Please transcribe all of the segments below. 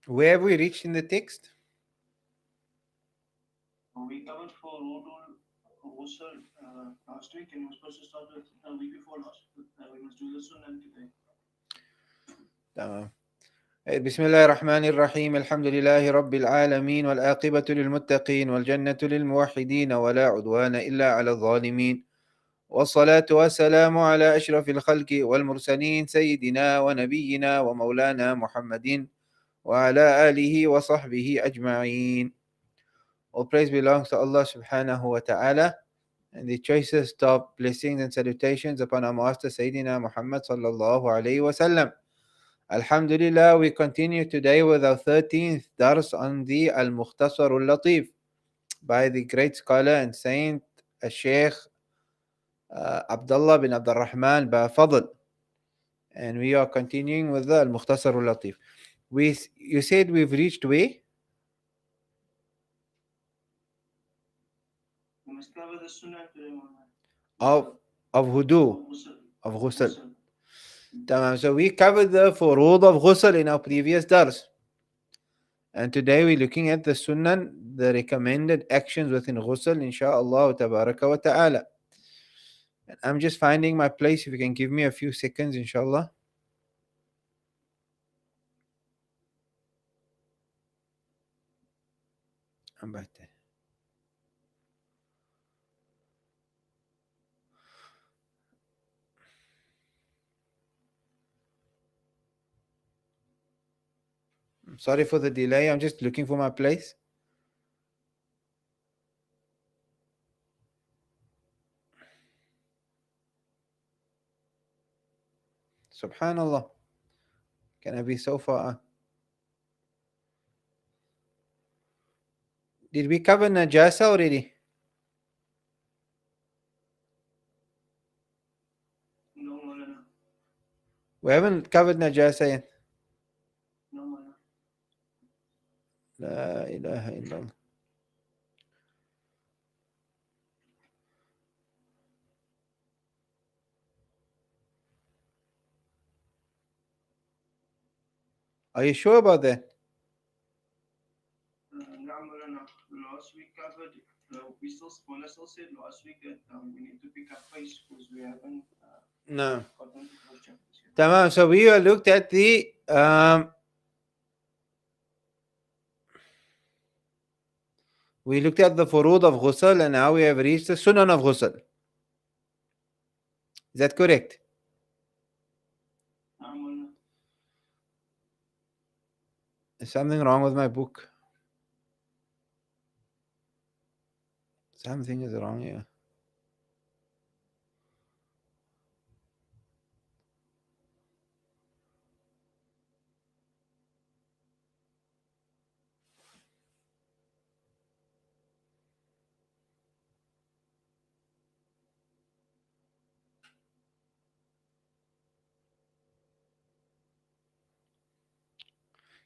Where have we reached in the text? We covered for Rodul Ghusl last week, and we're supposed to start with the week before last. We must do this one and today. تمام. بسم الله الرحمن الرحيم. الحمد لله رب العالمين، والعاقبة للمتقين، والجنة للموحدين، ولا عدوان إلا على الظالمين، والصلاة والسلام على أشرف الخلق والمرسلين سيدنا ونبينا ومولانا محمد وعلى آله وصحبه أجمعين. All praise belongs to Allah subhanahu wa ta'ala, and the choicest top blessings and salutations upon our master Sayyidina Muhammad sallallahu alayhi wa sallam. Alhamdulillah, we continue today with our 13th dars on the Al-Mukhtasar al-Latif by the great scholar and saint Shaykh Abdullah bin Abdurrahman BaFadl. And we are continuing with the Al-Mukhtasar al-Latif. You said we've reached where? We must cover the Sunnah today, Of Hudu, Ghusl. of Ghusl. So we covered the furud of Ghusl in our previous dars. And today we're looking at the Sunnah, the recommended actions within Ghusl, insha'Allah tabaraka wa ta'ala. And I'm just finding my place. If you can give me a few seconds, inshallah. I'm back there. I'm sorry for the delay. I'm just looking for my place. Subhanallah. Can I be so far? Did we cover Najasa already? No, Maulana. We haven't covered Najasa yet. No, Maulana. La ilaha illallah. Are you sure about that? No, Maulana. Last week covered. We still said last week that we need to pick up pace because we haven't No. gotten to those chapters yet. Tamam. So we looked at the furud of Ghusl, and now we have reached the Sunan of Ghusl. Is that correct? No, Maulana. There's something wrong with my book. Something is wrong here.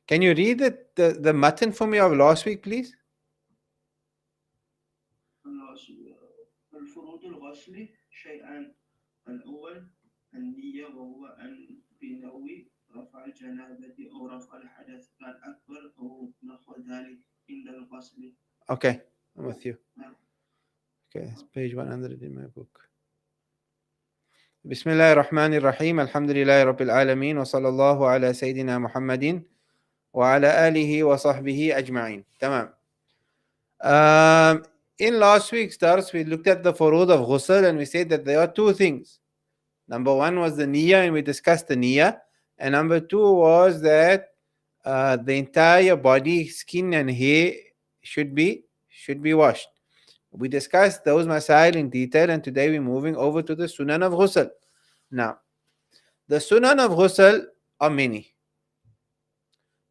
Can you read the mutton for me of last week, please? الفروض الغسل شيئان الأول النية وهو أن بنوي رفع الجنابة أو رفع الحدث الأكبر أو نحو ذلك عند الغسل. Okay, I'm with you. Okay, it's page 100 in my book. بسم الله الرحمن الرحيم. الحمد لله رب العالمين، وصلى الله على سيدنا محمد وعلى آله وصحبه أجمعين. تمام. In last week's dars, we looked at the furud of ghusl, and we said that there are two things. Number one was the niyyah, and we discussed the niyyah. And number two was that the entire body, skin and hair should be washed. We discussed those masail in detail, and today we're moving over to the sunan of ghusl. Now, the sunan of ghusl are many.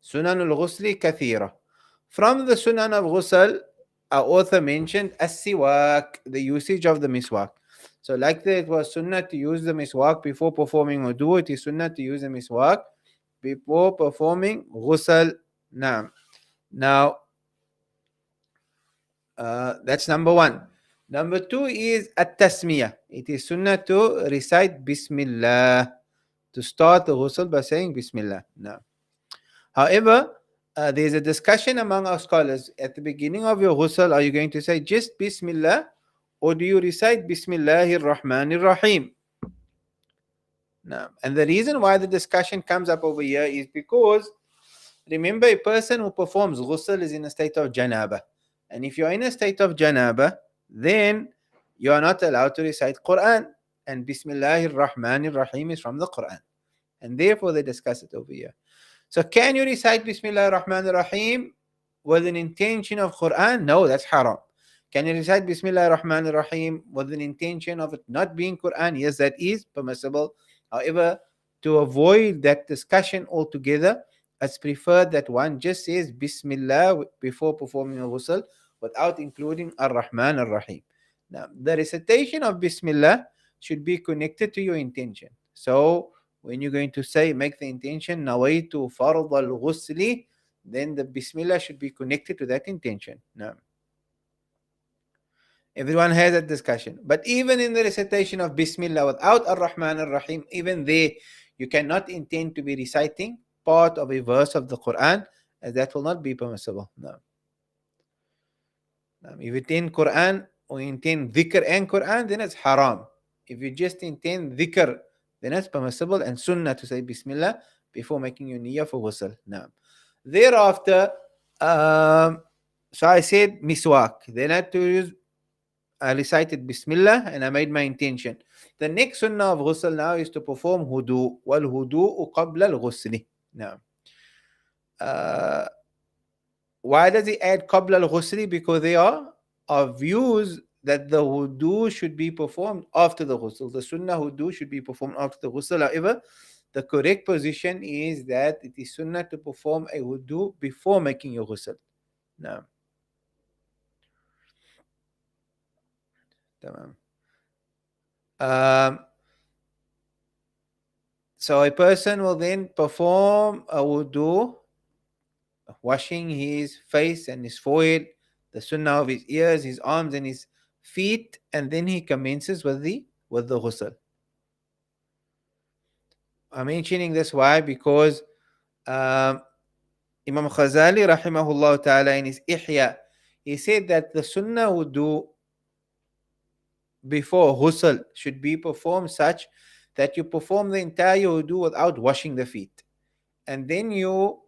Sunan al-ghusli kathira. From the sunan of ghusl, our author mentioned as-siwak, the usage of the miswak. So like that, it was sunnah to use the miswak before performing wudu. It is sunnah to use the miswak before performing ghusl. Now, that's number one. Number two is at-tasmiyah. It is sunnah to recite Bismillah, to start the ghusl by saying Bismillah. Now, however, there's a discussion among our scholars. At the beginning of your ghusl, are you going to say just Bismillah, or do you recite Bismillahir Rahmanir Rahim? Now, and the reason why the discussion comes up over here is because remember, a person who performs ghusl is in a state of janaba. And if you're in a state of janaba, then you are not allowed to recite Quran. And Bismillahir Rahmanir Rahim is from the Quran. And therefore they discuss it over here. So can you recite Bismillahir Rahmanir Rahim with an intention of Quran? No, that's haram. Can you recite Bismillahir Rahmanir Rahim with an intention of it not being Quran? Yes, that is permissible. However, to avoid that discussion altogether, it's preferred that one just says Bismillah before performing a ghusl without including Ar-Rahman Ar-Rahim. Now, the recitation of Bismillah should be connected to your intention. So, when you're going to say, make the intention, Nawaitu Fard al-Ghusli, then the Bismillah should be connected to that intention. Now, everyone has that discussion. But even in the recitation of Bismillah without Ar-Rahman Ar-Rahim, even there, you cannot intend to be reciting part of a verse of the Quran, as that will not be permissible. No. If you intend Quran or intend dhikr and Quran, then it's haram. If you just intend dhikr, then it's permissible and sunnah to say Bismillah before making your niyyah for ghusl. Now, thereafter, so I said miswak. Then I recited Bismillah and I made my intention. The next sunnah of ghusl now is to perform hudu. Wal hudu qabla al-ghusli. Now, why does he add qabla al-ghusli? Because there are views that the wudu should be performed after the ghusl. The sunnah wudu should be performed after the ghusl. However, the correct position is that it is sunnah to perform a wudu before making your ghusl. Now, so a person will then perform a wudu, washing his face and his forehead, the sunnah of his ears, his arms and his feet, and then he commences with the ghusl. I'm mentioning this why? Because Imam Ghazali rahimahullah ta'ala in his Ihya, he said that the sunnah wudu before ghusl should be performed such that you perform the entire wudu without washing the feet. And then you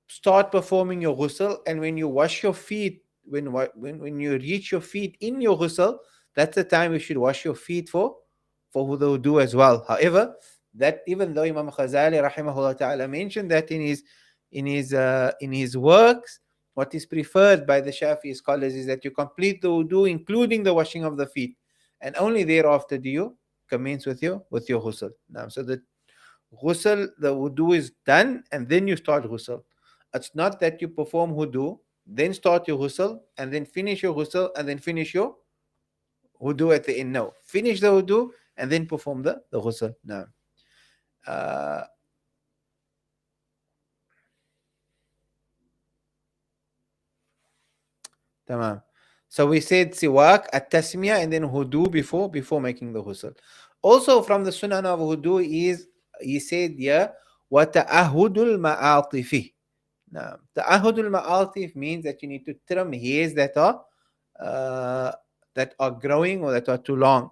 start performing your ghusl, and when you wash your feet, when you reach your feet in your ghusl, that's the time you should wash your feet for the wudu as well. However, that even though Imam Ghazali rahimahullah ta'ala mentioned that in his works, what is preferred by the Shafi'i scholars is that you complete the wudu including the washing of the feet, and only thereafter do you commence with your ghusl. Now, so the ghusl, the wudu is done and then you start ghusl. It's not that you perform wudu, then start your ghusl, and then finish your ghusl, and then finish your wudu at the end. No, finish the wudu and then perform the ghusl. Now, tamam. So we said siwak, at-tasmiyah, and then wudu before making the ghusl. Also from the sunnah of wudu is, he said, yeah, wa ta'ahudul ma'atifi. Now, ta'ahudul ma'atif means that you need to trim hairs that are growing or that are too long.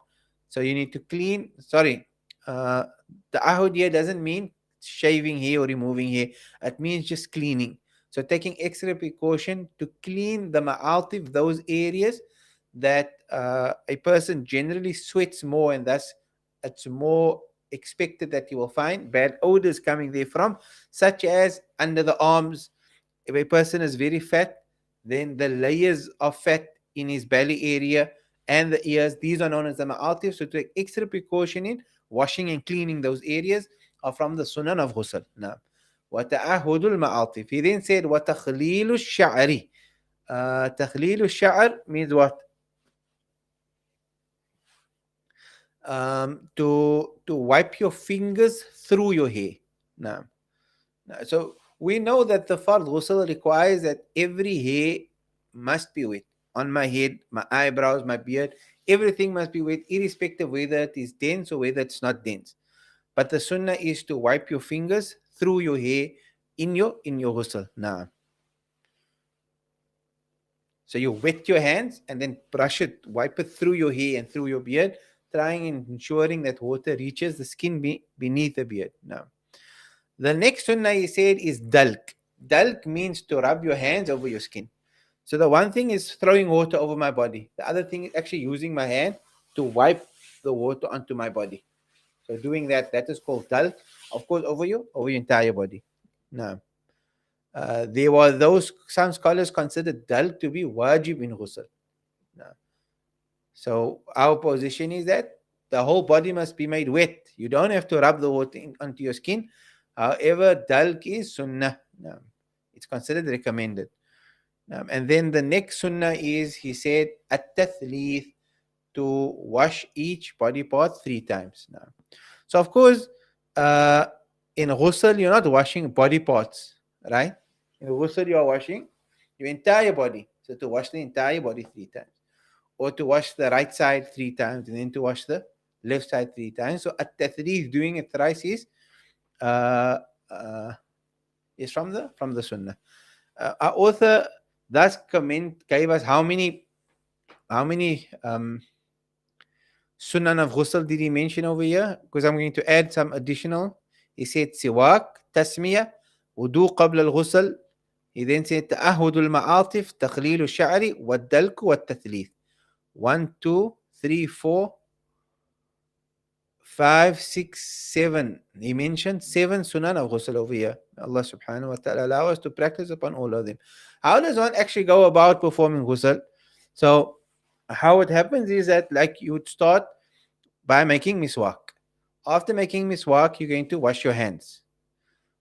So you need to clean. Sorry, ta'ahud here doesn't mean shaving hair or removing hair. It means just cleaning. So taking extra precaution to clean the ma'atif, those areas that a person generally sweats more, and thus it's more expected that you will find bad odors coming there from, such as under the arms. If a person is very fat, then the layers of fat in his belly area and the ears, these are known as the ma'atif. So to take extra precaution in washing and cleaning those areas are from the sunan of ghusl. Now, وَتَعَهُدُ الْمَعَاطِفِ. He then said, وَتَخْلِيلُ الشَّعْرِ. تَخْلِيلُ الشَّعْرِ means what? To wipe your fingers through your hair. Now, so we know that the fard ghusl requires that every hair must be wet. On my head, my eyebrows, my beard, everything must be wet, irrespective whether it is dense or whether it's not dense. But the sunnah is to wipe your fingers through your hair in your ghusl. Now, so you wet your hands and then brush it, wipe it through your hair and through your beard, trying and ensuring that water reaches the skin beneath the beard. Now, the next sunnah he said is dalk. Dalk means to rub your hands over your skin. So the one thing is throwing water over my body. The other thing is actually using my hand to wipe the water onto my body. So doing that is called dalk. Of course, over your entire body. Now, there were those some scholars considered dalk to be wajib in ghusl. Now, so our position is that the whole body must be made wet. You don't have to rub the water onto your skin. However, dalk is sunnah. Now, it's considered recommended. And then the next sunnah is, he said, at-tathlith, to wash each body part 3 times. Now, so of course, uh, in ghusl, you're not washing body parts, right? In ghusl, you are washing your entire body. So to wash the entire body 3 times, or to wash the right side 3 times, and then to wash the left side 3 times. So at-tathlith, doing it thrice, uh, uh, is from the sunnah. Our author thus gave us how many sunan of ghusl did he mention over here? Because I'm going to add some additional. He said siwak, tasmiya, wudu qabla al-ghusl. He then said ta'ahud al-ma'atif, taqleel al-sha'ri, wad-dalk, wad-tathlith. 1, 2, 3, 4, 5, 6, 7. He mentioned 7 sunan of ghusl over here. Allah subhanahu wa ta'ala allow us to practice upon all of them. How does one actually go about performing ghusl? So, how it happens is that, like, you would start by making miswak. After making miswak, you're going to wash your hands.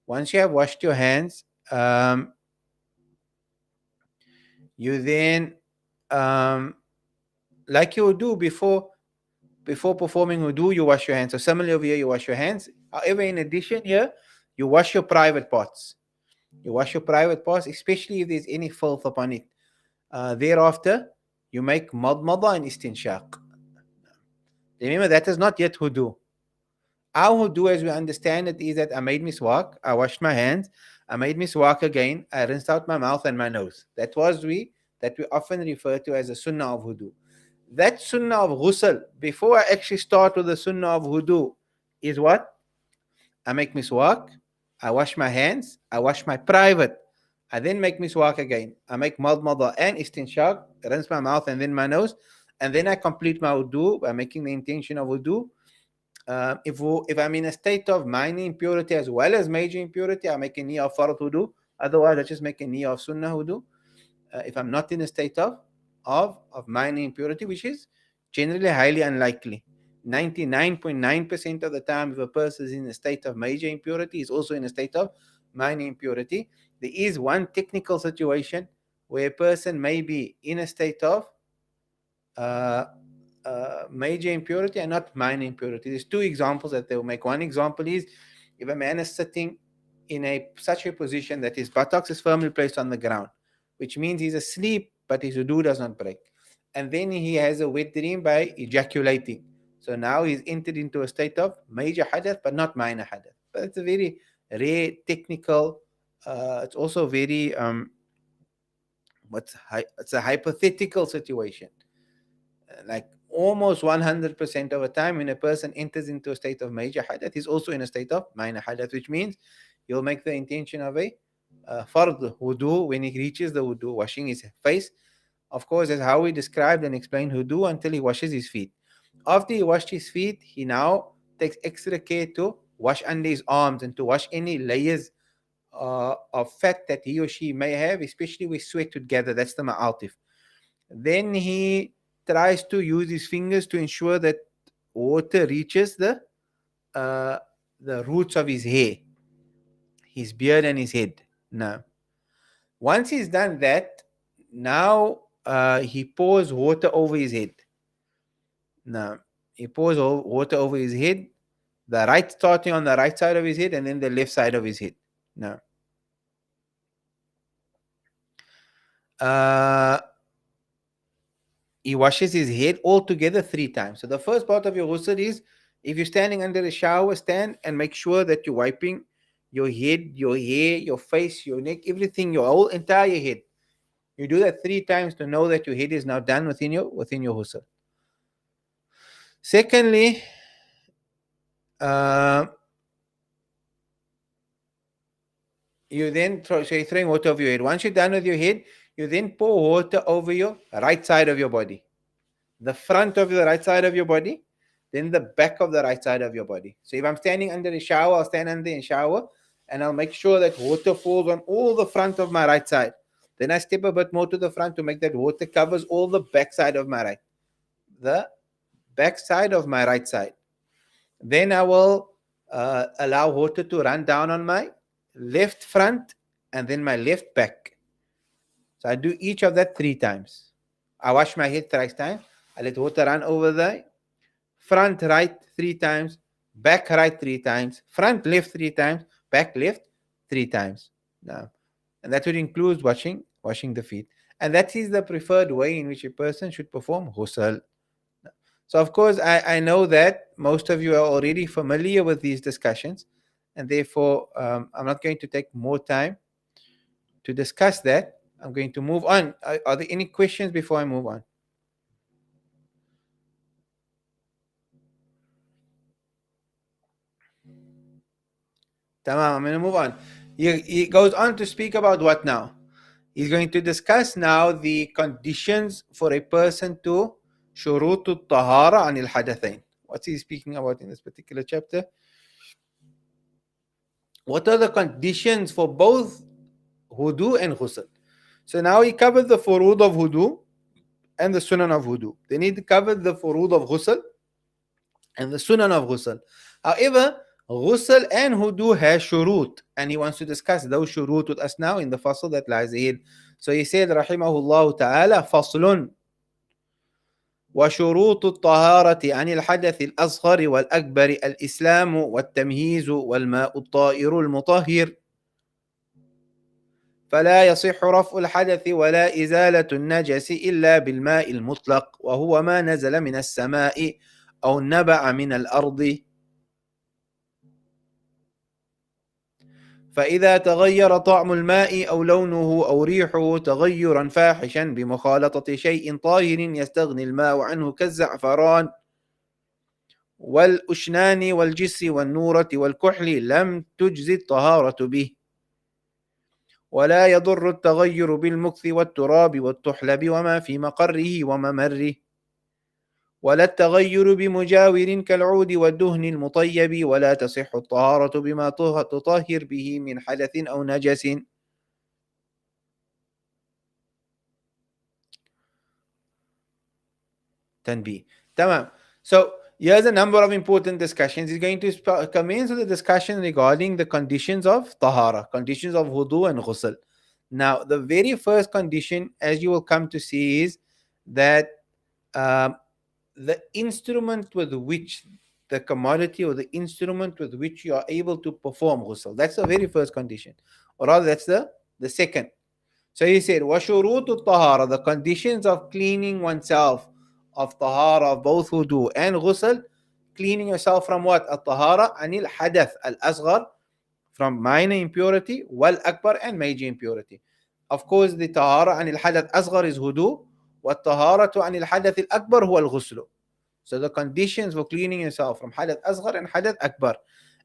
Once you have washed your hands, you then, like you would do before performing wudu, you wash your hands. So similarly over here, you wash your hands. However, in addition here, you wash your private parts. You wash your private parts, especially if there's any filth upon it. Thereafter, you make madmada and istinshaq. Remember, that is not yet wudu. Our wudu, as we understand it, is that I made miswak, I washed my hands, I made miswak again, I rinsed out my mouth and my nose. That we often refer to as a sunnah of wudu. That sunnah of ghusl, before I actually start with the sunnah of wudu, is what? I make miswak, I wash my hands, I wash my private, I then make miswak again. I make madmada and istinshaq, rinse my mouth and then my nose, and then I complete my wudu by making the intention of wudu. If I'm in a state of minor impurity as well as major impurity, I make a niyyah of farad wudu. Otherwise, I just make a niyyah of sunnah wudu. If I'm not in a state of minor impurity, which is generally highly unlikely. 99.9% of the time, if a person is in a state of major impurity, is also in a state of minor impurity. There is one technical situation where a person may be in a state of major impurity and not minor impurity. There's 2 examples that they will make. One example is if a man is sitting in such a position that his buttocks is firmly placed on the ground, which means he's asleep, but his wudu does not break. And then he has a wet dream by ejaculating. So now he's entered into a state of major hadath, but not minor hadath. But it's a very rare technical, it's also very, it's a hypothetical situation. Like almost 100% of the time, when a person enters into a state of major hadath, he's also in a state of minor hadath, which means he'll make the intention of a fard wudu when he reaches the wudu, washing his face. Of course, that's how we described and explained wudu until he washes his feet. After he washed his feet, he now takes extra care to wash under his arms and to wash any layers of fat that he or she may have, especially with sweat together. That's the ma'atif. Then he tries to use his fingers to ensure that water reaches the roots of his hair, his beard and his head. Now, once he's done that, now he pours water over his head. Now, he pours water over his head, starting on the right side of his head and then the left side of his head. Now, he washes his head altogether 3 times. So the first part of your ghusl is, if you're standing under a shower, stand and make sure that you're wiping your head, your hair, your face, your neck, everything, your whole entire head. You do that 3 times to know that your head is now done within your ghusl. Secondly, uh, you then so you're throwing water over your head. Once you're done with your head, you then pour water over your right side of your body, the front of the right side of your body, then the back of the right side of your body. So if I'm standing under the shower, I'll stand under the shower and I'll make sure that water falls on all the front of my right side. Then I step a bit more to the front to make that water covers all the back side of my the back side of my right side. Then I will allow water to run down on my left front and then my left back. So I do each of that 3 times. I wash my head 3 times. I let water run over the front right 3 times, back right 3 times, front left 3 times, back left 3 times. Now, and that would include washing the feet. And that is the preferred way in which a person should perform ghusl. So, of course, I know that most of you are already familiar with these discussions, and therefore I'm not going to take more time to discuss that. I'm going to move on. Are there any questions before I move on? Tamam, I'm going to move on. He goes on to speak about what now? He's going to discuss now the conditions for a person to shurutu tahara anil hadathain. What's he speaking about in this particular chapter? What are the conditions for both wudu and ghusl? So now he covered the furud of wudu and the sunan of wudu. Then he covered the furud of ghusl and the sunan of ghusl. However, ghusl and wudu has shurut, and he wants to discuss those shurut with us now in the fasl that lies ahead. So he said, rahimahullah ta'ala, faslun وشروط الطهارة عن الحدث الأصغر والأكبر الإسلام والتمييز والماء الطائر المطهر فلا يصح رفع الحدث ولا إزالة النجس إلا بالماء المطلق وهو ما نزل من السماء أو نبع من الأرض فإذا تغير طعم الماء أو لونه أو ريحه تغيرا فاحشا بمخالطة شيء طاهر يستغني الماء عنه كالزعفران والأشنان والجس والنورة والكحل لم تجزي الطهارة به ولا يضر التغير بالمكث والتراب والطحلب وما في مقره وممره ولا التغير بمجاور كالعود والدهن المطيب ولا تصح الطهارة بما تطهر به من حدث أو نجس. تنبيه. تمام. So here's a number of important discussions. He's going to commence with the discussion regarding the conditions of tahara, conditions of wudu and ghusl. Now, the very first condition, as you will come to see, is that the instrument with which the commodity or the instrument with which you are able to perform ghusl. That's the very first condition. Or rather, that's the second. So he said, وَشُرُوطُ الطَّهَارَةِ, the conditions of cleaning oneself, of tahara, of both wudu and ghusl. Cleaning yourself from what? Al-tahara anil hadath al-asghar, from minor impurity, wal akbar, and major impurity. Of course, the tahara anil hadath asghar is wudu, wa tahara anil hadath al-akbar huwa al-ghusl. So the conditions for cleaning yourself from hadath asghar and hadath akbar.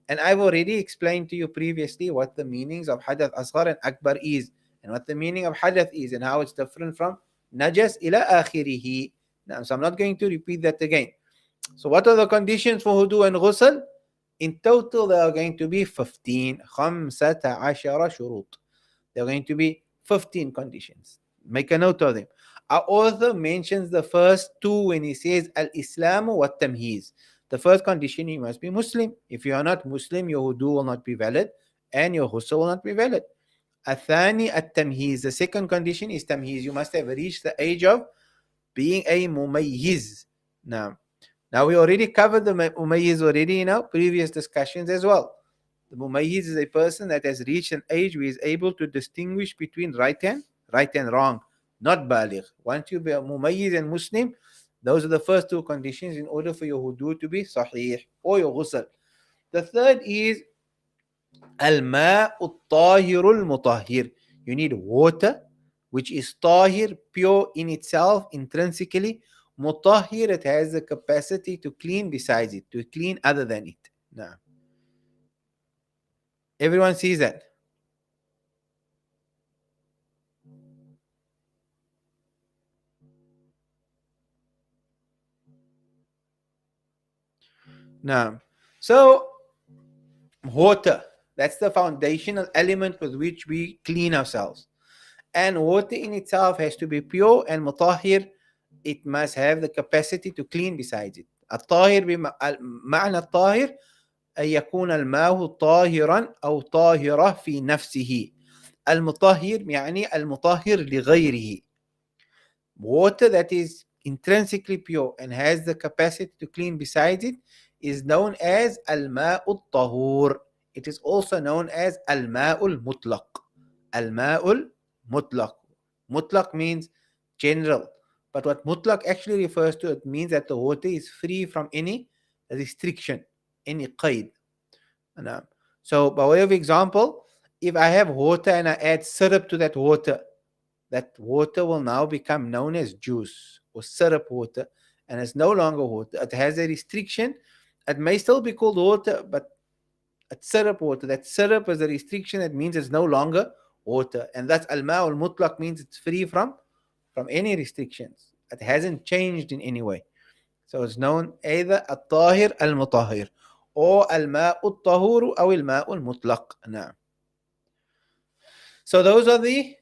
And I've already explained to you previously what the meanings of hadath asghar and akbar is, and what the meaning of hadath is, and how it's different from najas ila akhirihi. Now, so I'm not going to repeat that again. So what are the conditions for wudu and ghusl? In total, there are going to be 15. 15 shurut. There are going to be 15 conditions. Make a note of them. Our author mentions the first two when he says al-Islamu wa tamheez. The first condition, you must be Muslim. If you are not Muslim, your wudu will not be valid and your ghusl will not be valid. Athani at-tamheez. The second condition is tamheez. You must have reached the age of being a mumayyiz. Now we already covered the mumayyiz already in our previous discussions as well. The mumayyiz is a person that has reached an age where he is able to distinguish between right and wrong, not baligh. Once you be a mumayyiz and Muslim, those are the first two conditions in order for your wudu to be sahih or your ghusl. The third is Al-ma'u al-tahirul mutahhir. You need water which is tahir, pure in itself, intrinsically. Mutahhir, it has the capacity to clean besides it, to clean other than it. Now, everyone sees that. Now, so water, that's the foundational element with which we clean ourselves. And water in itself has to be pure, and mutahhir, it must have the capacity to clean besides it. الطاهر معنى الطاهر أن يكون الماء طاهرا أو طاهرة في نفسه. المطهر يعني المطهر لغيره. Water that is intrinsically pure and has the capacity to clean besides it is known as al-ma'u al-tahur. It is also known as al-ma'u al-mutlaq. Al-ma'u al-mutlaq. Mutlaq means general. But what mutlaq actually refers to, it means that the water is free from any restriction, any qaid. So by way of example, if I have water and I add syrup to that water will now become known as juice or syrup water, and it's no longer water. It has a restriction. It may still be called water, but it's syrup water. That syrup is a restriction. It means it's no longer water, and that's al-ma al-mutlaq, means it's free from any restrictions. It hasn't changed in any way. So it's known either al-tahir al-mutahhir or al-ma al-tahur or al-ma al-mutlaq. Now, so those are the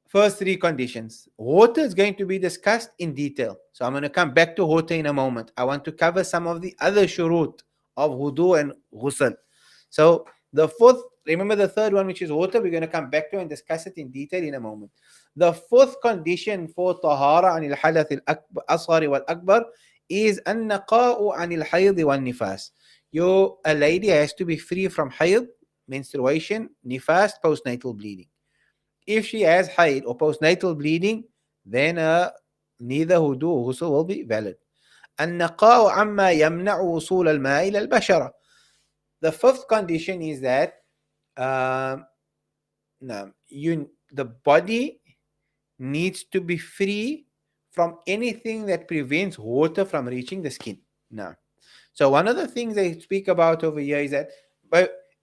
first three conditions. Water is going to be discussed in detail. So I'm going to come back to water in a moment. I want to cover some of the other shurut of wudu and ghusl. So the fourth, remember the third one, which is water, we're going to come back to and discuss it in detail in a moment. The fourth condition for tahara anil hadath al-asghar wal-akbar is an-naqa'u anil hayd wal-nifas. A lady has to be free from hayd, menstruation, nifas, postnatal bleeding. If she has haid or postnatal bleeding, then neither wudu or ghusl will be valid. النقاء عما يمنع وصول الماء إلى البشرة. The fifth condition is that the body needs to be free from anything that prevents water from reaching the skin. Now, so one of the things they speak about over here is that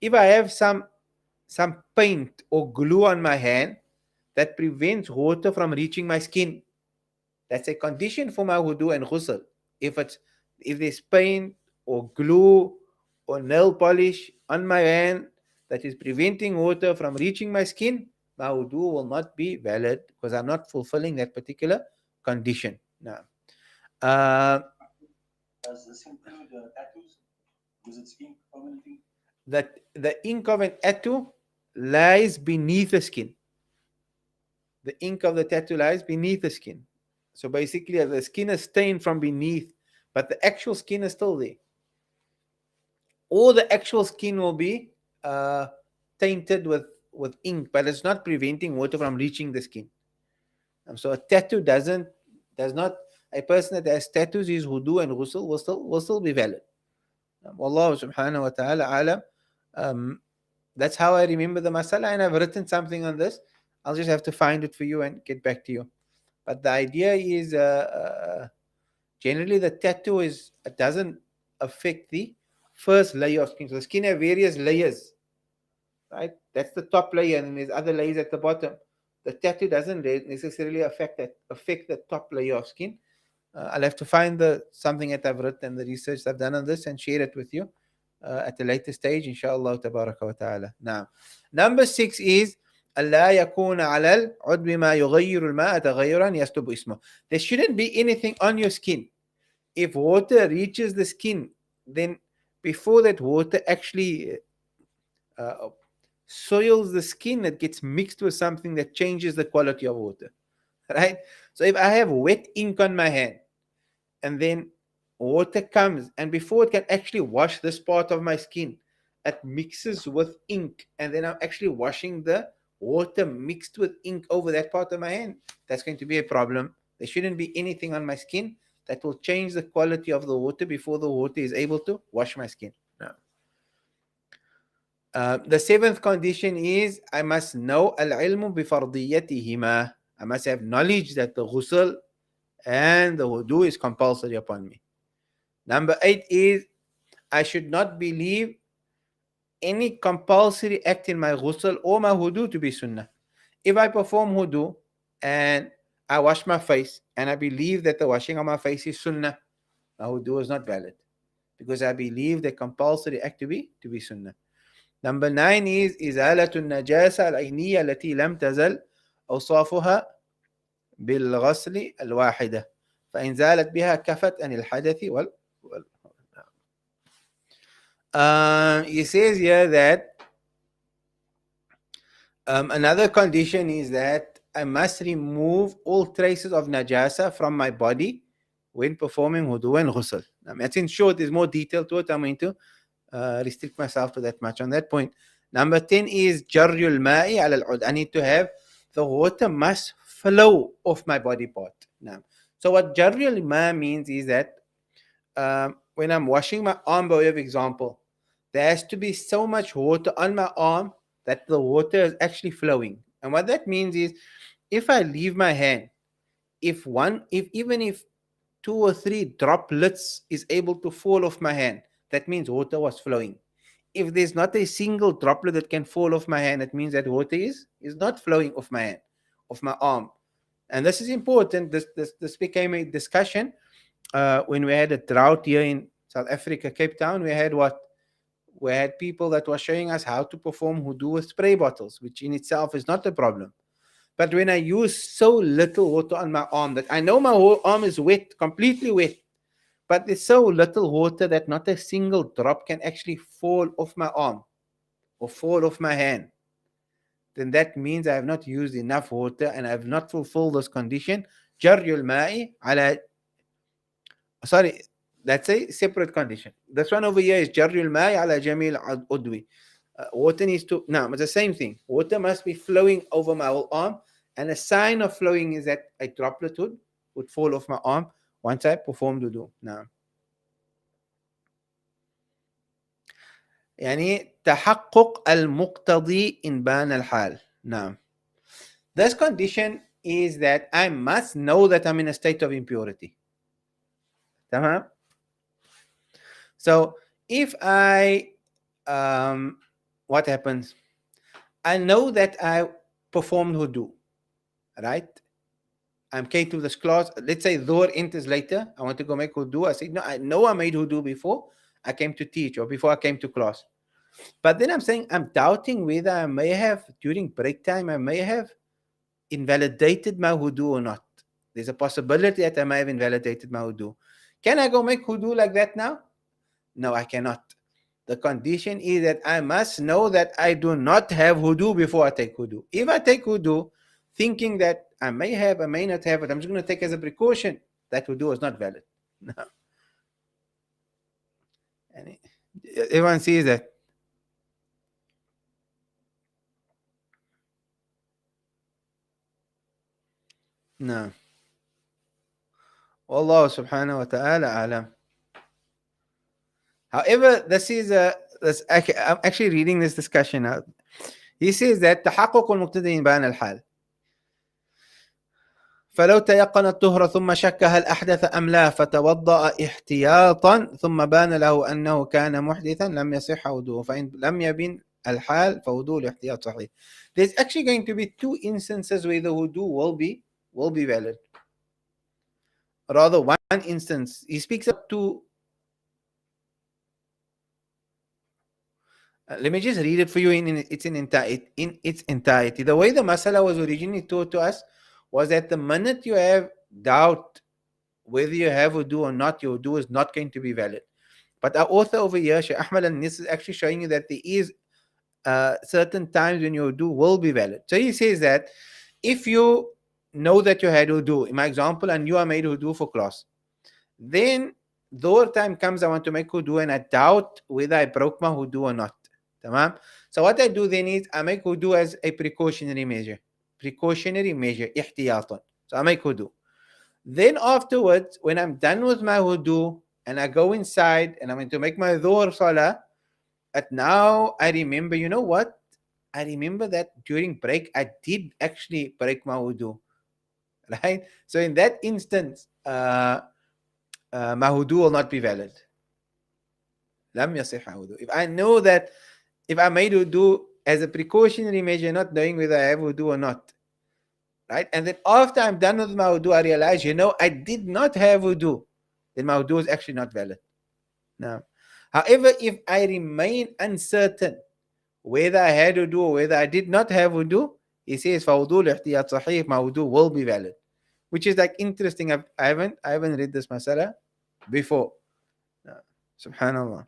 if I have some paint or glue on my hand that prevents water from reaching my skin, that's a condition for my wudu and ghusl. If there's paint or glue or nail polish on my hand that is preventing water from reaching my skin, my wudu will not be valid because I'm not fulfilling that particular condition. Now, does this include tattoos? Was it ink or anything? That the ink of an tattoo lies beneath the skin. The ink of the tattoo lies beneath the skin. So basically, the skin is stained from beneath, but the actual skin is still there. Or the actual skin will be tainted with ink, but it's not preventing water from reaching the skin. So a tattoo does not. A person that has tattoos, his wudu and ghusl will still be valid. Wallahu subhanahu wa ta'ala alam. That's how I remember the masala, and I've written something on this. I'll just have to find it for you and get back to you. But the idea is generally the tattoo it doesn't affect the first layer of skin. So the skin has various layers, right? That's the top layer, and then there's other layers at the bottom. The tattoo doesn't necessarily affect the top layer of skin. I'll have to find something that I've written, the research I've done on this, and share it with you at a later stage, inshallah tabaraka wa ta'ala. Now, number 6 is ألا يكون على العضو ما يغير الماء تغيرا يسلب اسمه. There shouldn't be anything on your skin. If water reaches the skin, then before that water actually soils the skin, it gets mixed with something that changes the quality of water, right? So if I have wet ink on my hand, and then water comes, and before it can actually wash this part of my skin, it mixes with ink, and then I'm actually washing the water mixed with ink over that part of my hand, that's going to be a problem. There shouldn't be anything on my skin that will change the quality of the water before the water is able to wash my skin. No. The seventh condition is I must know al-ilmu bifardiyatihima. I must have knowledge that the ghusl and the wudu is compulsory upon me. Number 8 is I should not believe any compulsory act in my ghusl or my wudu to be sunnah. If I perform wudu and I wash my face and I believe that the washing of my face is sunnah, my wudu is not valid because I believe the compulsory act to be sunnah. Number 9 is إزالة النجاسة العينية التي لم تزل أوصافها بالغسل الواحدة فإن زالت بها كفت عن الحدث he says here that another condition is that I must remove all traces of najasa from my body when performing wudu and ghusl. That's in short, there's more detail to it. I'm going to restrict myself to that much on that point. Number 10 is jarrul ma'i ala al-ud. I need to have the water must flow off my body part. Now, so what jarrul ma means is that when I'm washing my arm, by way of example, there has to be so much water on my arm that the water is actually flowing. And what that means is if I leave my hand, if even if 2 or 3 droplets is able to fall off my hand, that means water was flowing. If there's not a single droplet that can fall off my hand, that means that water is not flowing off my hand, off my arm. And this is important. This became a discussion when we had a drought here in South Africa, Cape Town. We had people that were showing us how to perform wudu with spray bottles, which in itself is not a problem. But when I use so little water on my arm that I know my whole arm is wet, completely wet, but there's so little water that not a single drop can actually fall off my arm or fall off my hand, then that means I have not used enough water and I have not fulfilled this condition. Jarrul ma'i ala, sorry, that's a separate condition. This one over here is jarrul ma'i ala jamil udwi. Water needs to, no, it's the same thing. Water must be flowing over my whole arm, and a sign of flowing is that a droplet would fall off my arm once I performed wudu. Now, يعني تحقق المقتضي إنبان الحال. Now, this condition is that I must know that I'm in a state of impurity. تمام? So, if I what happens? I know that I performed wudu, right? I'm came to this class. Let's say Dhuhr enters later. I want to go make wudu. I say, no, I know I made wudu before I came to teach or before I came to class. But then I'm saying I'm doubting whether I may have, during break time, I may have invalidated my wudu or not. There's a possibility that I may have invalidated my wudu. Can I go make wudu like that now? No, I cannot. The condition is that I must know that I do not have wudu before I take wudu. If I take wudu thinking that I may have, I may not have it, I'm just going to take as a precaution, that wudu is not valid. No. And everyone sees that. No. Allah subhanahu wa ta'ala alam. However, I'm actually reading this discussion now. He says that تحقق المقتضي بان الحال فلو تيقن الطهر ثم شك هل أحدث أم لا فتوضأ احتياطا ثم بان له أنه كان محدثا لم يصح وضوءه فإن لم يبن الحال فوضوء الاحتياط صحيح. There's actually going to be 2 instances where the wudu will be valid. Rather, one instance. He speaks up to. Let me just read it for you in its entirety. The way the masala was originally taught to us was that the minute you have doubt whether you have wudu or not, your wudu is not going to be valid. But our author over here, Shaykh Ahmad al-Nis, is actually showing you that there is certain times when your wudu will be valid. So he says that if you know that you had wudu, in my example, and you are made wudu for class, then the time comes I want to make wudu and I doubt whether I broke my wudu or not. Tamam? So what I do then is I make wudu as a precautionary measure, ihtiyatan. So I make wudu. Then afterwards, when I'm done with my wudu and I go inside and I'm going to make my dhuhr salah, But now I remember, you know what? I remember that during break, I did actually break my wudu, right? So in that instance, my wudu will not be valid. Lam yasih wudu. If I know that, if I made wudu as a precautionary measure, not knowing whether I have wudu or not, right? And then after I'm done with my wudu, I realize, I did not have wudu, then my wudu is actually not valid. Now, however, if I remain uncertain whether I had wudu or whether I did not have wudu, he says, فَوُضُوء الْإِحْتِيَاطِ صَحِيح, my wudu will be valid. Which is like interesting. I haven't read this masala before. Subhanallah.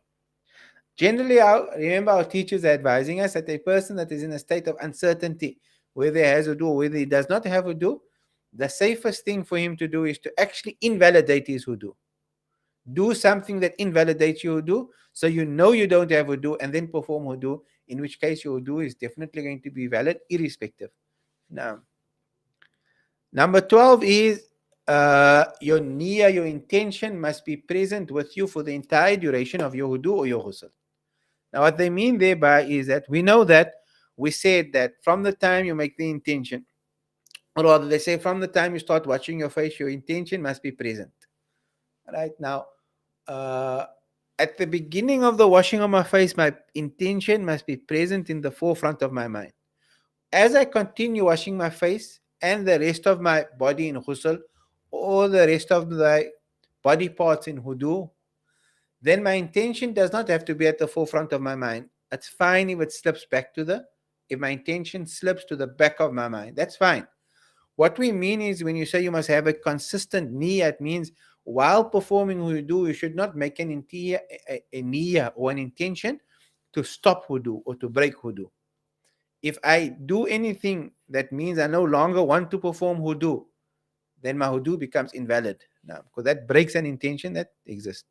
Generally, remember our teachers are advising us that a person that is in a state of uncertainty, whether he has wudu or whether he does not have wudu, the safest thing for him to do is to actually invalidate his wudu. Do something that invalidates your wudu, so you know you don't have wudu, and then perform wudu, in which case your wudu is definitely going to be valid irrespective. Now, number 12 is your niyyah, your intention must be present with you for the entire duration of your wudu or your ghusl. Now, what they mean thereby is that we know that we said that from the time you make the intention, or rather they say from the time you start washing your face, your intention must be present. Right now, at the beginning of the washing of my face, my intention must be present in the forefront of my mind. As I continue washing my face and the rest of my body in ghusl, or the rest of the body parts in wudu, then my intention does not have to be at the forefront of my mind. It's fine if it slips back if my intention slips to the back of my mind, that's fine. What we mean is when you say you must have a consistent niyyah, it means while performing wudu, you should not make a niyyah or an intention to stop wudu or to break wudu. If I do anything that means I no longer want to perform wudu, then my wudu becomes invalid now, because that breaks an intention that exists.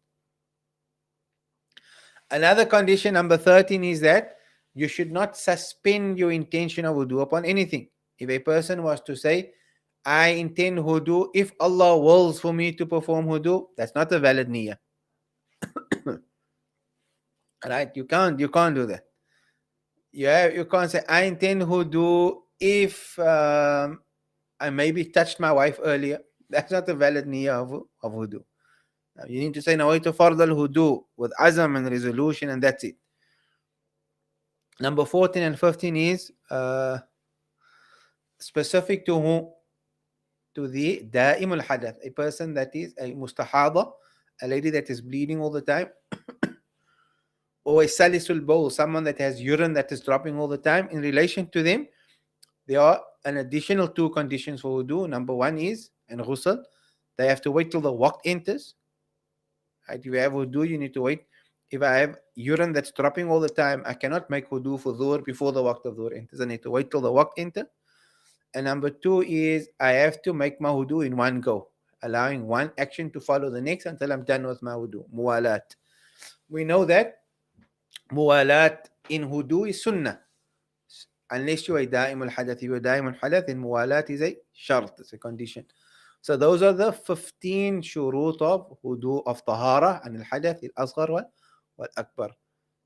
Another condition, number 13, is that you should not suspend your intention of wudu upon anything. If a person was to say, I intend wudu if Allah wills for me to perform wudu, that's not a valid niyyah. Right? You can't do that. You can't say, I intend wudu if I maybe touched my wife earlier. That's not a valid niyyah of wudu. Now, you need to say nawaitu fard al-wudu with azam and resolution, and that's it. Number 14 and 15 is specific to who? To the da'im al-hadath, a person that is a mustahada, a lady that is bleeding all the time, or a salisul bowl, someone that has urine that is dropping all the time. In relation to them, there are an additional 2 conditions for wudu. Number 1 is, and ghusl, they have to wait till the waqt enters. Right? If you have wudu, you need to wait. If I have urine that's dropping all the time, I cannot make wudu for dhuhr before the waqt of dhuhr enters. I need to wait till the waqt enters. And number 2 is I have to make my wudu in one go, allowing one action to follow the next until I'm done with my wudu. Muwalat. We know that muwalat in wudu is sunnah. Unless you are da'im al-hadath. If you are da'im al-hadath, then muwalat is a shart, it's a condition. So those are the 15 shurut of wudu of tahara and al-hadath, al-asghar wal-akbar.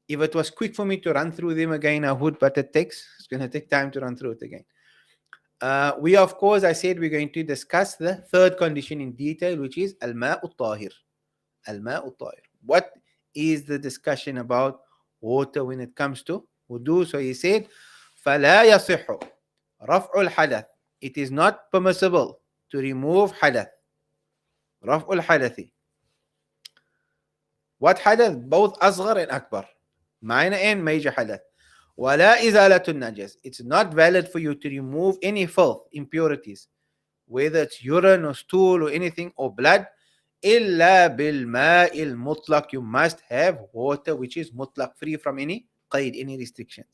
If it was quick for me to run through them again, I would, but it's going to take time to run through it again. We, of course, I said we're going to discuss the third condition in detail, which is al-ma'u tahir. Al-ma'u tahir. What is the discussion about water when it comes to wudu? So he said, فَلَا يَصِحُ رَفْعُ الْحَدَثِ. It is not permissible to remove hadath. رَفْعُ الْحَدَثِ. What hadath? Both asghar and akbar. Minor and major hadath. وَلَا إِزَالَةُ النَّجَسِ. It's not valid for you to remove any filth, impurities, whether it's urine or stool or anything, or blood. إِلَّا بِالْمَاءِ الْمُطْلَقِ. You must have water which is mutlaq, free from any qaid, any restrictions.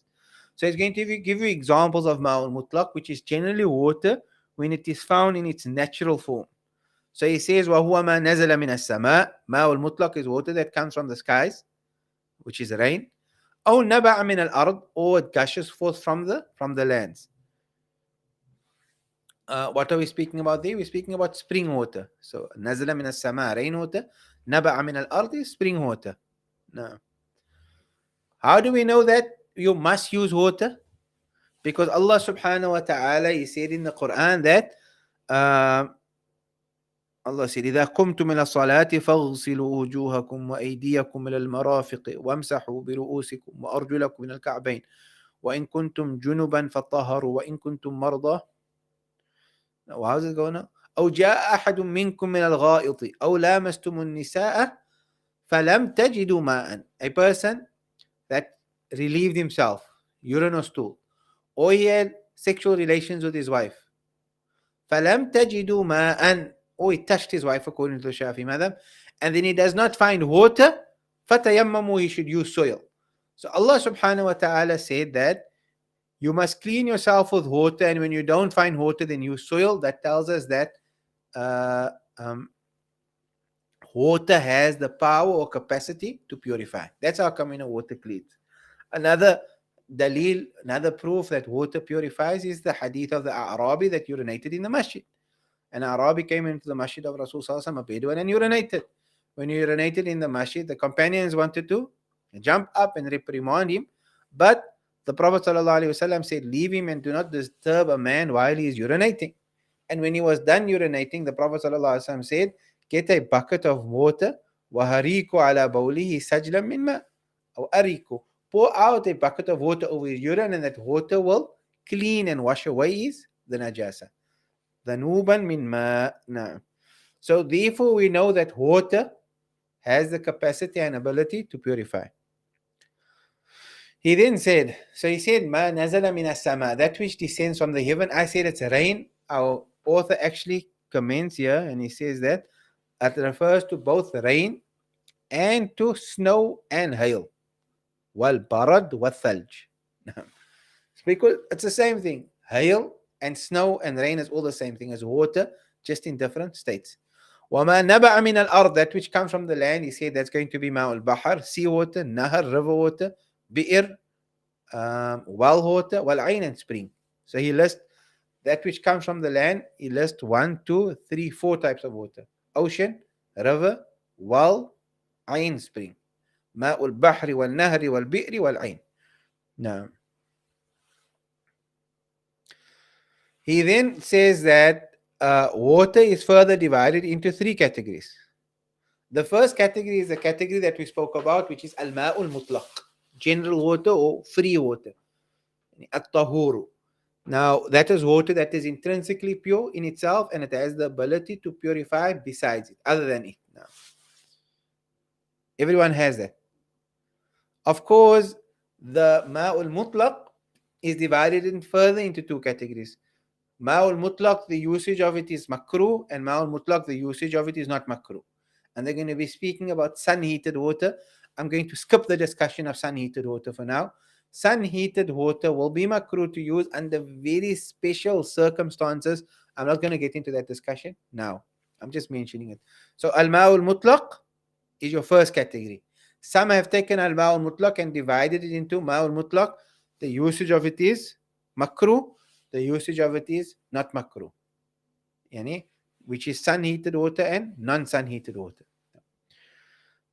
So it's going to give you examples of ma'ul mutlaq, which is generally water when it is found in its natural form. So he says, وَهُوَ مَا نَزَلَ مِنَ السَّمَاءِ. Ma'ul mutlaq is water that comes from the skies, which is rain. أو نبع من الأرض, or it gushes forth from the lands. What are we speaking about there? We're speaking about spring water. So نزل من السماء, rain water. نبع من الأرض is spring water. No. How do we know that you must use water? Because Allah subhanahu wa ta'ala, He said in the Quran that Allah said, إذا قمتم إلى الصلاة فاغسلوا وجوهكم وأيديكم إلى المرافق وامسحوا برؤوسكم وأرجلكم من الكعبين وإن كنتم جنبا فطهروا وإن كنتم مرضى. Now, how's it going now? أو جاء أحد منكم من الغائط أو لامستم النساء فلم تجدوا ماء. A person that relieved himself, urine or stool, or he had sexual relations with his wife. فَلَمْ تَجِدُوا مَاءً, or he touched his wife according to the Shafi'i madhab, and then he does not find water, فَتَيَمَّمُوا, he should use soil. So Allah subhanahu wa ta'ala said that you must clean yourself with water, and when you don't find water, then use soil. That tells us that water has the power or capacity to purify. That's how come water cleans. Another dalil, another proof that water purifies is the hadith of the Arabi that urinated in the masjid. An Arabi came into the masjid of Rasul Sallallahu Alaihi Wasallam, a Bedouin, and urinated. When he urinated in the masjid, the companions wanted to jump up and reprimand him, but the Prophet Sallallahu Alaihi Wasallam said, leave him and do not disturb a man while he is urinating. And when he was done urinating, the Prophet Sallallahu Alaihi Wasallam said, get a bucket of water, وَهَرِيكُ عَلَى بَوْلِهِ سَجْلًا مِنْ مَاءٍ, أو أريكو, pour out a bucket of water over his urine, and that water will clean and wash away the najasa. ذنوبا من ماء. Now, so therefore we know that water has the capacity and ability to purify. He then said, so he said, ما نزل من السماء, that which descends from the heaven. I said it's rain. Our author actually comments here, and he says that it refers to both rain and to snow and hail. وَالْبَرَدْ وَالثَّلْجِ. Because it's the same thing. Hail and snow and rain is all the same thing as water, just in different states. وَمَا نَبَعَ مِنَ الْأَرْضِ, that which comes from the land, he said that's going to be ma'ul bahar, sea water, nahar, river water, bi'ir, well water, wal-ayn, and spring. So he lists that which comes from the land. He lists 1, 2, 3, 4 types of water: ocean, river, well, ayn, spring. Ma'ul bahri wal nahri wal bi'ri wal ayn. Now, he then says that water is further divided into 3 categories. The first category is the category that we spoke about, which is al-ma'ul mutlaq, general water or free water, at-tahuru. Now, that is water that is intrinsically pure in itself, and it has the ability to purify besides it, other than it. Now, everyone has that. Of course, the ma'ul mutlaq is divided further into 2 categories. Ma'ul mutlaq, the usage of it is makruh, and ma'ul mutlaq, the usage of it is not makruh. And they're going to be speaking about sun-heated water. I'm going to skip the discussion of sun-heated water for now. Sun-heated water will be makruh to use under very special circumstances. I'm not going to get into that discussion now. I'm just mentioning it. So al-ma'ul mutlaq is your first category. Some have taken al-ma'ul mutlaq and divided it into ma'ul mutlaq. The usage of it is makruh. The usage of it is not makruh, which is sun-heated water and non-sun-heated water.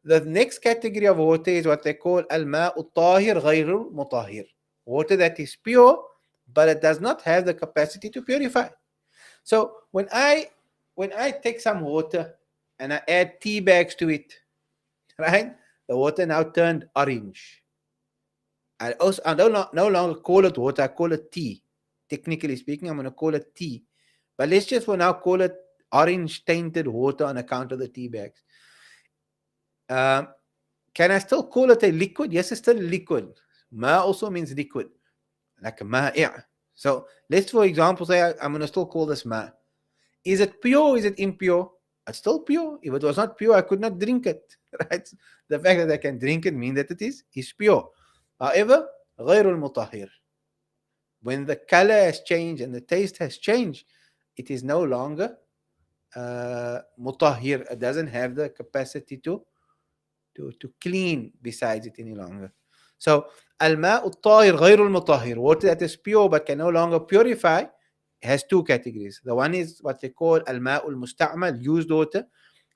The next category of water is what they call al-ma'u tahir ghayru mutahhir, water that is pure, but it does not have the capacity to purify. So when I take some water and I add tea bags to it, right, the water now turned orange. I don't no longer call it water, I call it tea. Technically speaking, I'm going to call it tea. But let's just for now call it orange tainted water on account of the tea bags. Can I still call it a liquid? Yes, it's still a liquid. Ma also means liquid, like a ma'i'. So let's, for example, say I'm going to still call this ma. Is it pure or is it impure? It's still pure. If it was not pure, I could not drink it. Right? The fact that I can drink it means that it is pure. However, غير المطهر. When the color has changed and the taste has changed, it is no longer mutahhir. It doesn't have the capacity to clean besides it any longer. So al-ma'u tahir ghayru al-mutahhir, water that is pure but can no longer purify, has 2 categories. The one is what they call al-ma'u al-musta'mal, used water.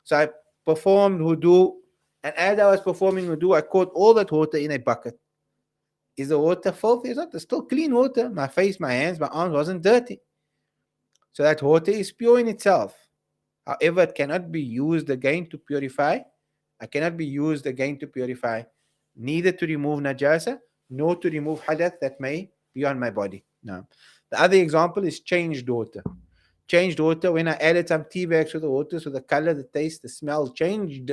So I performed wudu, and as I was performing wudu, I caught all that water in a bucket. Is the water filthy? It's not. It's still clean water. My face, my hands, my arms wasn't dirty. So that water is pure in itself. However, it cannot be used again to purify. I cannot be used again to purify, neither to remove najasa, nor to remove hadath that may be on my body. Now, the other example is changed water. Changed water, when I added some tea bags to the water, so the color, the taste, the smell changed.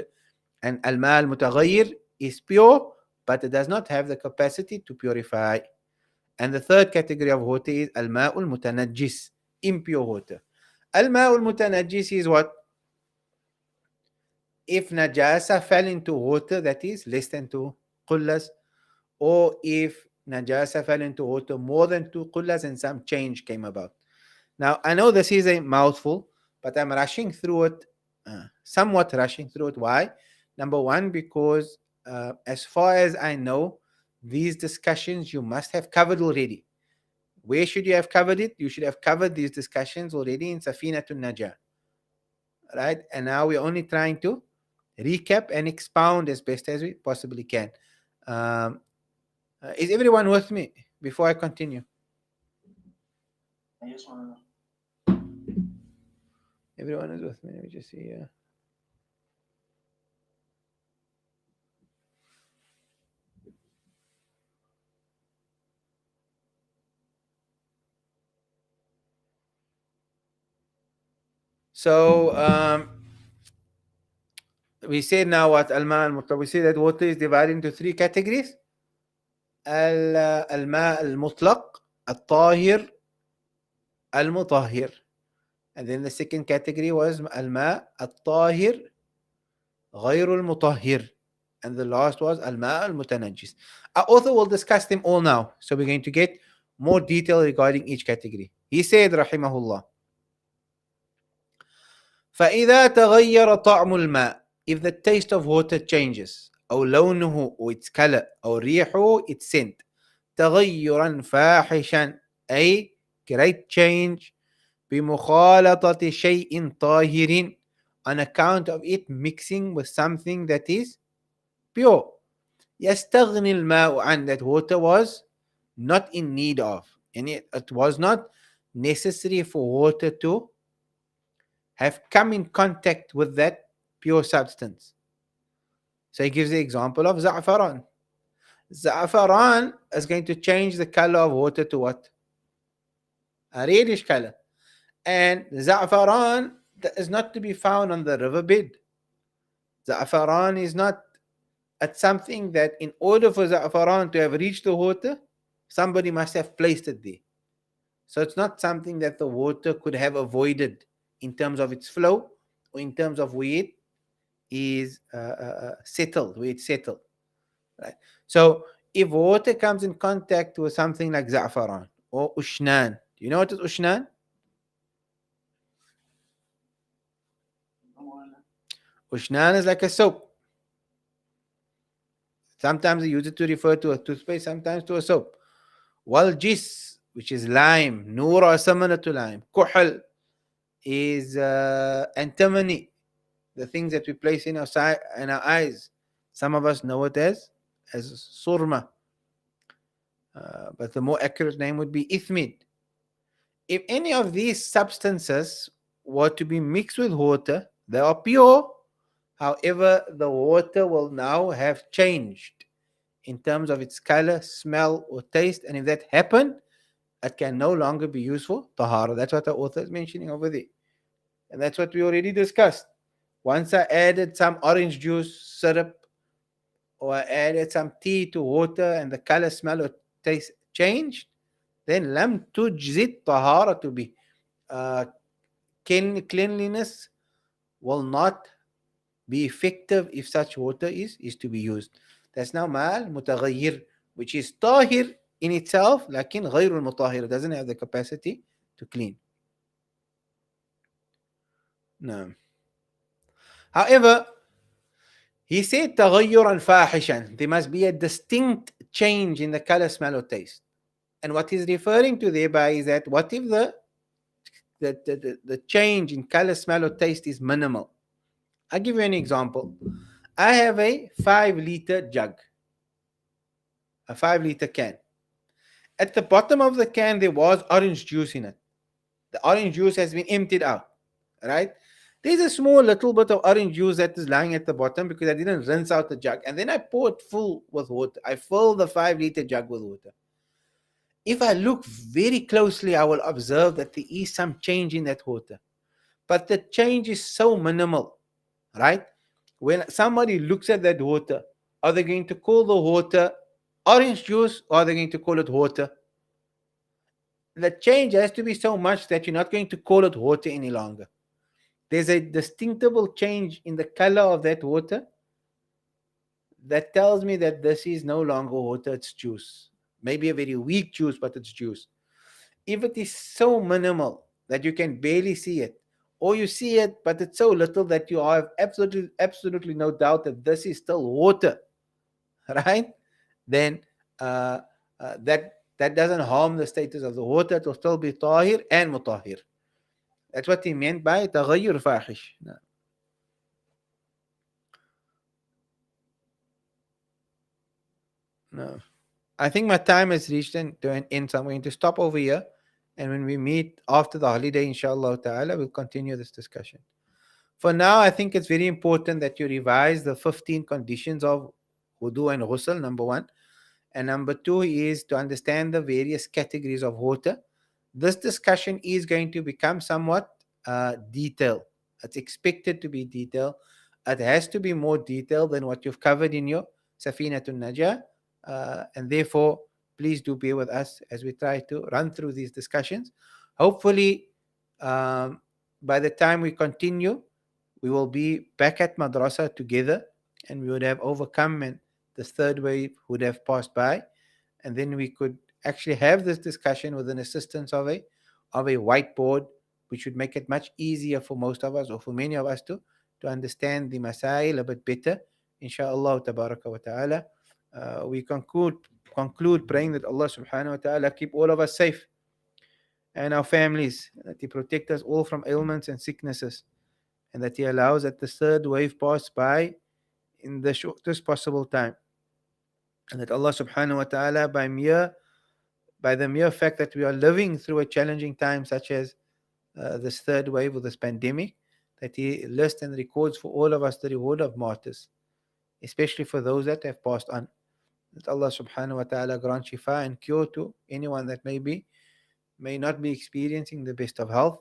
And al-ma al-mutaghayyir is pure, but it does not have the capacity to purify. And the third category of water is al-ma al-mutanajjis, impure water. Al-ma al-mutanajjis is what? If najasa fell into water that is less than 2 qullas, or if najasa fell into water more than 2 qullas and some change came about. Now, I know this is a mouthful, but I'm rushing through it, somewhat rushing through it. Why? Number one, because as far as I know, these discussions you must have covered already. Where should you have covered it? You should have covered these discussions already in Safinatun Najah. Right? And now we're only trying to recap and expound as best as we possibly can. Is everyone with me before I continue? Yes, Maulana. Everyone is with me. Let me just see here. So we say now what al-ma al-mutlaq. We say that water is divided into 3 categories: al-ma al-mutlaq, al-tahir, al-mutahhir. And then the second category was al-ma al-tahir, ghayr al-mutahhir. And the last was al-ma al-mutanajjis. Our author will discuss them all now. So we're going to get more detail regarding each category. He said, rahimahullah, فَإِذَا تَغَيَّرَ طَعْمُ الْمَاءِ, if the taste of water changes, أو لونه, or its color, أو ريحه, its scent, تغيرا فاحشا, a great change, بمخالطة شيء طاهر, on account of it mixing with something that is pure. يستغني الماء عن, that water was not in need of, and it was not necessary for water to have come in contact with that pure substance. So he gives the example of za'faran. Za'faran is going to change the color of water to what? A reddish color. And za'faran is not to be found on the riverbed. Za'faran is not at something that in order for za'faran to have reached the water, somebody must have placed it there. So it's not something that the water could have avoided in terms of its flow or in terms of where it is settled, where it's settled. Right? So if water comes in contact with something like za'faran or ushnan, do you know what is ushnan? Ushnan is like a soap. Sometimes they use it to refer to a toothpaste, sometimes to a soap. Wal jis, which is lime, nura samana to lime. Kuhal is antimony, the things that we place in our eyes. Some of us know it as surma, but the more accurate name would be ithmid. If any of these substances were to be mixed with water, they are pure. However, the water will now have changed in terms of its color, smell, or taste. And if that happened, it can no longer be used for tahara. That's what the author is mentioning over there. And that's what we already discussed. Once I added some orange juice syrup, or I added some tea to water and the color, smell, or taste changed, then lam tujzit tahara, to be cleanliness will not be effective if such water is to be used. That's now mal mutaghayyir, which is tahir in itself, lakin ghayrul mutahhir, doesn't have the capacity to clean. No. However, he said taghayyuran fahishan, there must be a distinct change in the color, smell, or taste. And what he's referring to thereby is that what if the change in color, smell, or taste is minimal? I'll give you an example. I have a 5-liter jug. a 5 liter can. At the bottom of the can, there was orange juice in it. The orange juice has been emptied out, right? There's a small little bit of orange juice that is lying at the bottom because I didn't rinse out the jug. And then I poured full with water. I filled the 5 liter jug with water. If I look very closely, I will observe that there is some change in that water. But the change is so minimal, right? When somebody looks at that water, are they going to call the water orange juice or are they going to call it water? The change has to be so much that you're not going to call it water any longer. There's a distinctable change in the color of that water that tells me that this is no longer water, it's juice. Maybe a very weak juice, but it's juice. If it is so minimal that you can barely see it, or you see it, but it's so little that you have absolutely no doubt that this is still water, right? Then that doesn't harm the status of the water. It will still be tahir and mutahir. That's what he meant by taghayyur fahish. No. I think my time has reached to an end, so I'm going to stop over here. And when we meet after the holiday, inshallah ta'ala, we'll continue this discussion. For now, I think it's very important that you revise the 15 conditions of wudu and ghusl, number one. And number two is to understand the various categories of water. This discussion is going to become somewhat detailed. It's expected to be detailed. It has to be more detailed than what you've covered in your Safinatun Najah. And therefore, please do bear with us as we try to run through these discussions. Hopefully, by the time we continue, we will be back at madrasa together and we would have overcome and the third wave would have passed by. And then we could actually have this discussion with an assistance of a whiteboard, which would make it much easier for most of us or for many of us to understand the masail a bit better. Inshallah, tabaraka wa ta'ala. We conclude praying that Allah subhanahu wa ta'ala keep all of us safe and our families, that He protect us all from ailments and sicknesses, and that He allows that the third wave pass by in the shortest possible time. And that Allah subhanahu wa ta'ala, by the mere fact that we are living through a challenging time such as this third wave of this pandemic, that He lists and records for all of us the reward of martyrs, especially for those that have passed on. That Allah subhanahu wa ta'ala grant shifa and cure to anyone that may not be experiencing the best of health.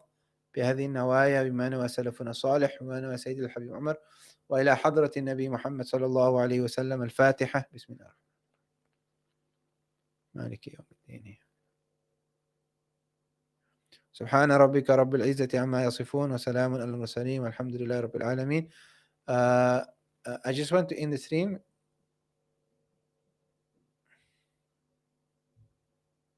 بهذه النوايا بما نوى سلفنا الصالح وما نوى سيد الحبيب عمر وإلى حضرة النبي محمد صلى الله عليه وسلم. الفاتحة. بسم الله مالك يوم الدين. سبحان ربك رب العزة عما يصفون وسلام على المرسلين والحمد لله رب العالمين. I just want to end the stream